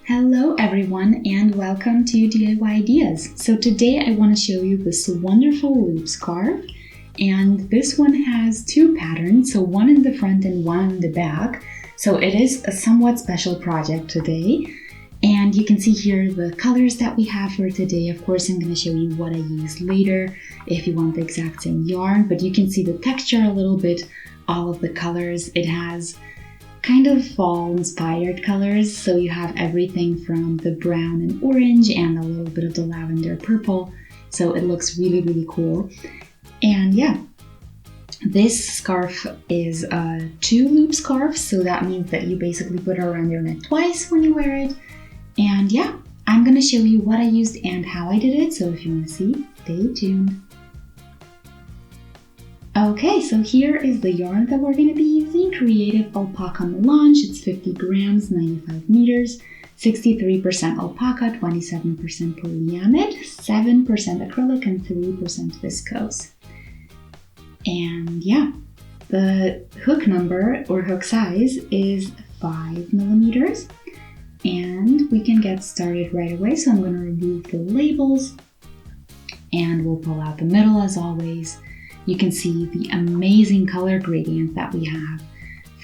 Hello everyone and welcome to DIY Ideas. So today I want to show you this wonderful loop scarf, and this one has two patterns, so one in the front and one in the back. So it is a somewhat special project today, and you can see here the colors that we have for today. Of course, I'm going to show you what I use later if you want the exact same yarn, but you can see the texture a little bit, all of the colors. It has kind of fall inspired colors, so you have everything from the brown and orange and a little bit of the lavender purple, so it looks really cool. And yeah, this scarf is a 2-loop scarf, so that means that you basically put it around your neck twice when you wear it. And yeah, I'm gonna show you what I used and how I did it, so if you want to see, stay tuned. Okay, so here is the yarn that we're going to be using, Creative Alpaca Melange. It's 50 grams, 95 meters, 63% alpaca, 27% polyamide, 7% acrylic, and 3% viscose. And yeah, the hook number or hook size is 5 millimeters. And we can get started right away. So I'm going to remove the labels and we'll pull out the middle as always. You can see the amazing color gradient that we have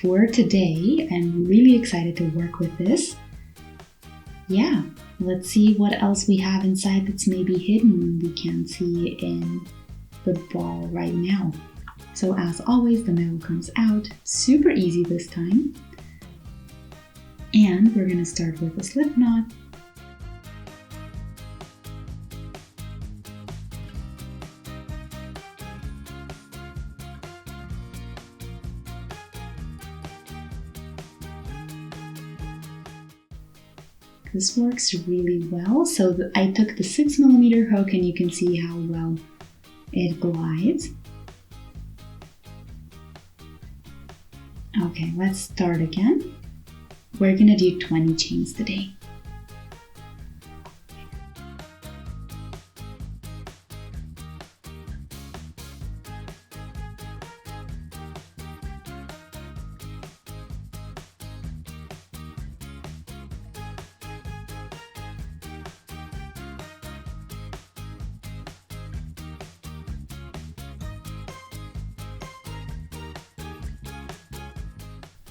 for today. I'm really excited to work with this. Yeah, let's see what else we have inside that's maybe hidden we can't see in the ball right now. So as always, the middle comes out, super easy this time. And we're gonna start with a slip knot. This works really well. So I took the 6 millimeter hook and you can see how well it glides. Okay, let's start again. We're gonna do 20 chains today.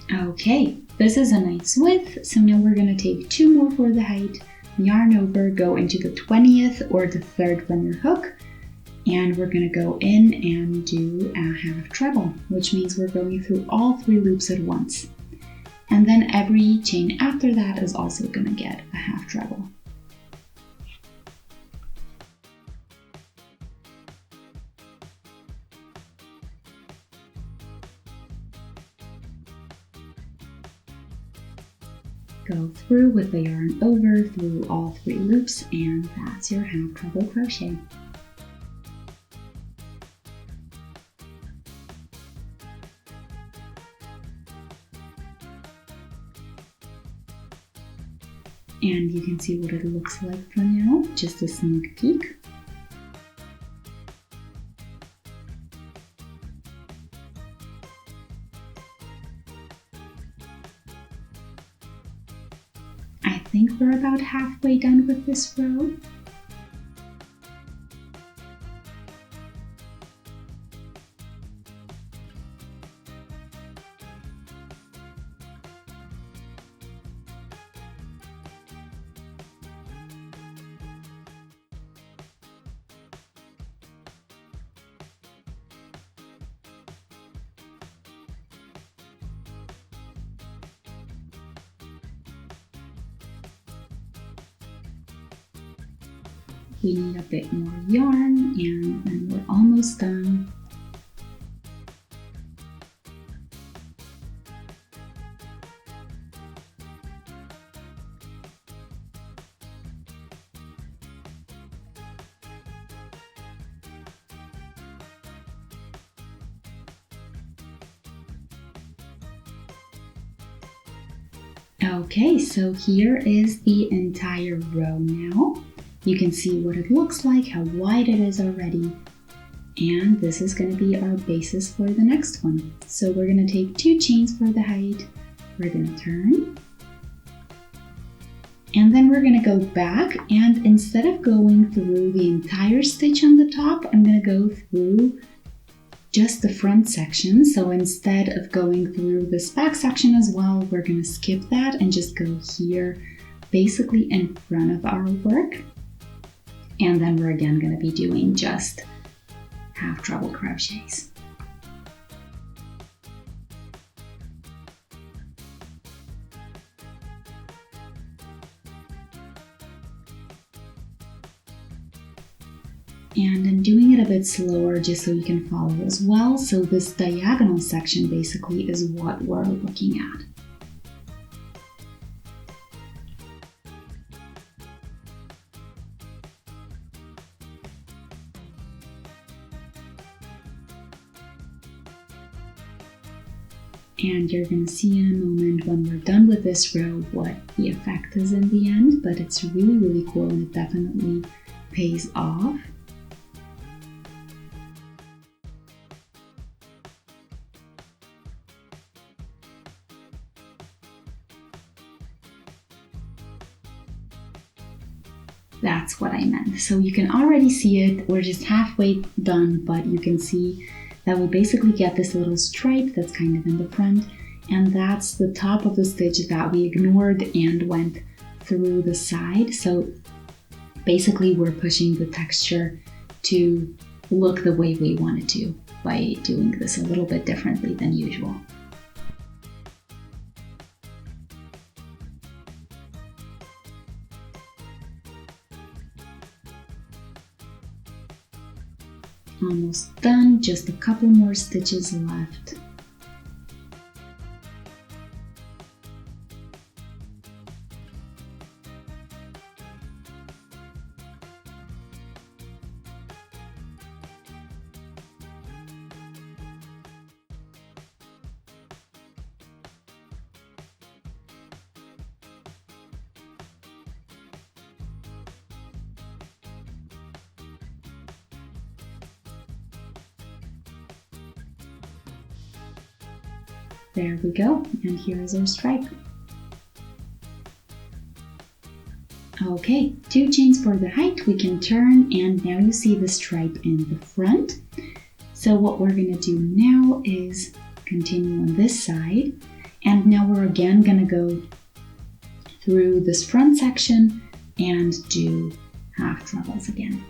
Okay, this is a nice width, so now we're going to take 2 more for the height, yarn over, go into the 20th or the 3rd linear hook, and we're going to go in and do a half treble, which means we're going through all 3 loops at once. And then every chain after that is also going to get a half treble. Go through with the yarn over through all 3 loops, and that's your half treble crochet. And you can see what it looks like for now, just a sneak peek. I think we're about halfway done with this row. We need a bit more yarn and then we're almost done. Okay, so here is the entire row now. You can see what it looks like, how wide it is already. And this is going to be our basis for the next one. So we're going to take 2 chains for the height. We're going to turn. And then we're gonna go back, and instead of going through the entire stitch on the top, I'm gonna go through just the front section. So instead of going through this back section as well, we're gonna skip that and just go here, basically in front of our work. And then we're again gonna be doing just half treble crochets. And I'm doing it a bit slower just so you can follow as well. So this diagonal section basically is what we're looking at. And you're going to see in a moment when we're done with this row what the effect is in the end, but it's really, really cool and it definitely pays off. That's what I meant. So you can already see it. We're just halfway done, but you can see that we basically get this little stripe that's kind of in the front, and that's the top of the stitch that we ignored and went through the side. So basically we're pushing the texture to look the way we want it to by doing this a little bit differently than usual. Almost done, just a couple more stitches left. There we go, and here is our stripe. Okay, 2 chains for the height, we can turn, and now you see the stripe in the front. So what we're gonna do now is continue on this side, and now we're again gonna go through this front section and do half trebles again.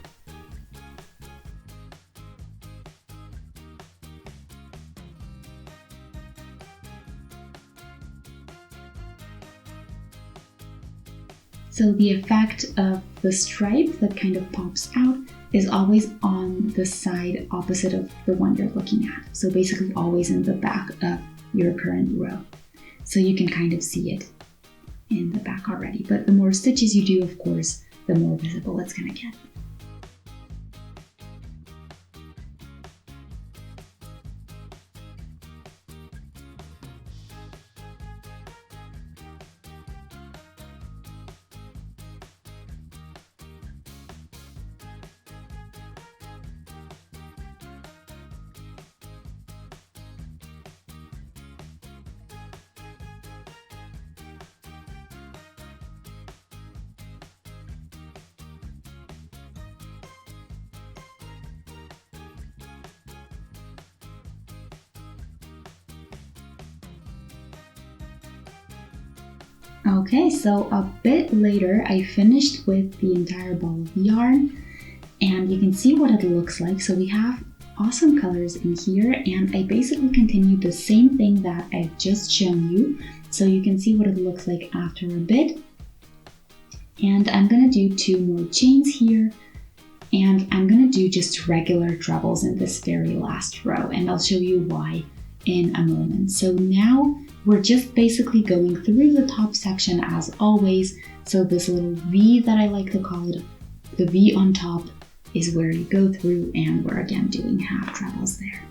So the effect of the stripe that kind of pops out is always on the side opposite of the one you're looking at. So basically always in the back of your current row. So you can kind of see it in the back already. But the more stitches you do, of course, the more visible it's gonna get. Okay, so a bit later I finished with the entire ball of yarn, and you can see what it looks like. So we have awesome colors in here, and I basically continued the same thing that I've just shown you. So you can see what it looks like after a bit. And I'm gonna do 2 more chains here, and I'm gonna do just regular trebles in this very last row, and I'll show you why in a moment. So now we're just basically going through the top section as always. So this little V that I like to call it, the V on top, is where you go through, and we're again doing half trebles there.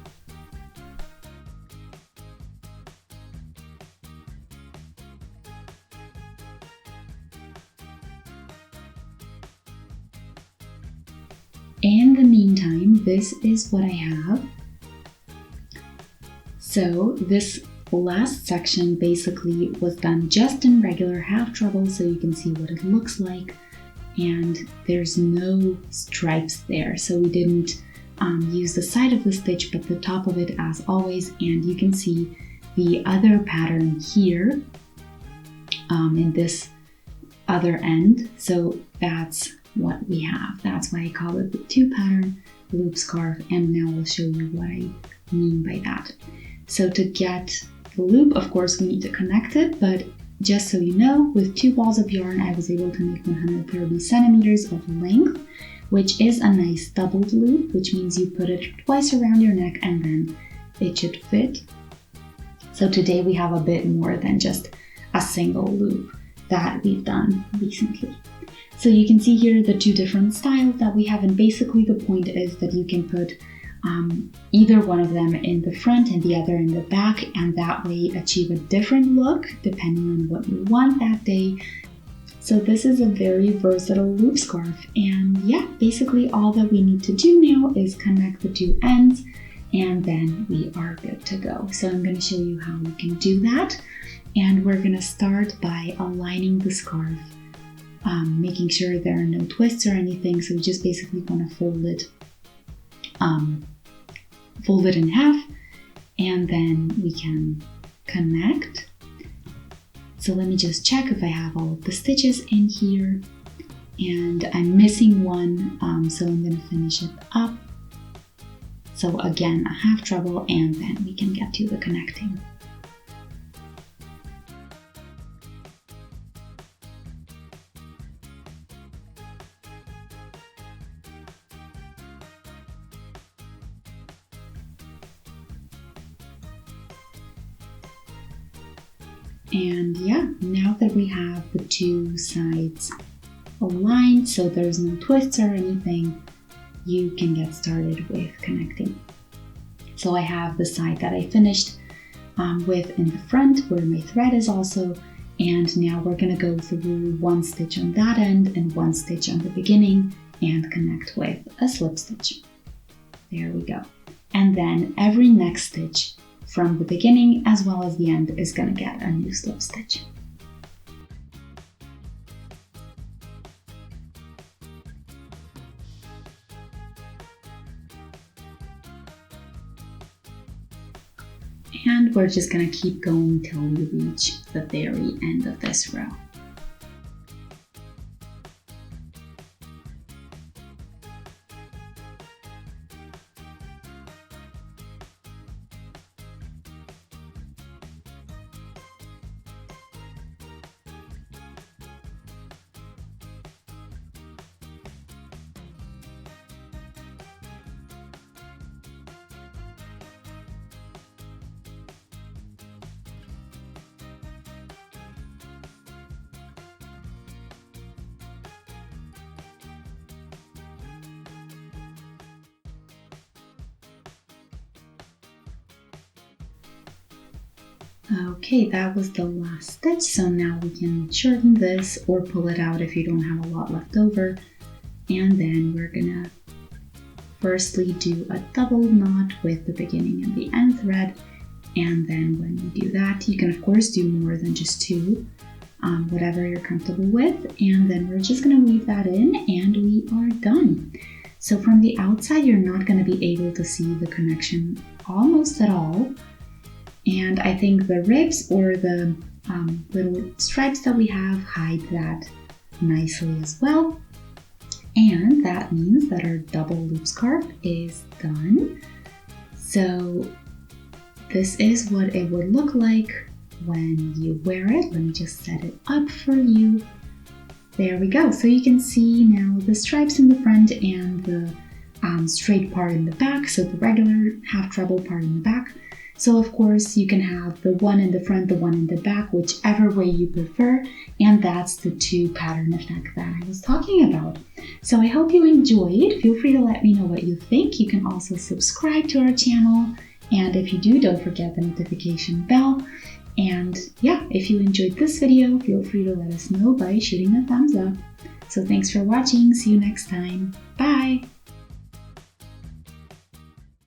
In the meantime, this is what I have. So this last section basically was done just in regular half treble, so you can see what it looks like. And there's no stripes there, so we didn't use the side of the stitch but the top of it as always. And you can see the other pattern here in this other end, so that's what we have. That's why I call it the 2-pattern loop scarf, and now I'll show you what I mean by that. So to get the loop, of course we need to connect it, but just so you know, with 2 balls of yarn I was able to make 130 centimeters of length, which is a nice doubled loop, which means you put it twice around your neck and then it should fit. So today we have a bit more than just a single loop that we've done recently. So you can see here the 2 different styles that we have, and basically the point is that you can put either one of them in the front and the other in the back, and that way achieve a different look depending on what you want that day. So this is a very versatile loop scarf, and yeah, basically all that we need to do now is connect the 2 ends and then we are good to go. So I'm going to show you how we can do that, and we're going to start by aligning the scarf, making sure there are no twists or anything. So we just basically want to fold it in half, and then we can connect. So let me just check if I have all of the stitches in here, and I'm missing one, so I'm going to finish it up. So again, a half treble, and then we can get to the connecting. And yeah, now that we have the 2 sides aligned, so there's no twists or anything, you can get started with connecting. So I have the side that I finished with in the front where my thread is also, and now we're going to go through 1 stitch on that end and 1 stitch on the beginning and connect with a slip stitch. There we go. And then every next stitch from the beginning as well as the end is going to get a new slip stitch. And we're just going to keep going till we reach the very end of this row. Okay, that was the last stitch, so now we can shorten this or pull it out if you don't have a lot left over. And then we're gonna firstly do a double knot with the beginning and the end thread, and then when you do that, you can of course do more than just 2, whatever you're comfortable with, and then we're just gonna weave that in and we are done. So from the outside, you're not gonna be able to see the connection almost at all. And I think the ribs or the little stripes that we have hide that nicely as well. And that means that our double loop scarf is done. So this is what it would look like when you wear it. Let me just set it up for you. There we go. So you can see now the stripes in the front and the straight part in the back. So the regular half treble part in the back. So of course you can have the one in the front, the one in the back, whichever way you prefer, and that's the 2-pattern effect that I was talking about. So I hope you enjoyed. Feel free to let me know what you think. You can also subscribe to our channel, and if you do, don't forget the notification bell. And yeah, if you enjoyed this video, feel free to let us know by shooting a thumbs up. So thanks for watching. See you next time. Bye!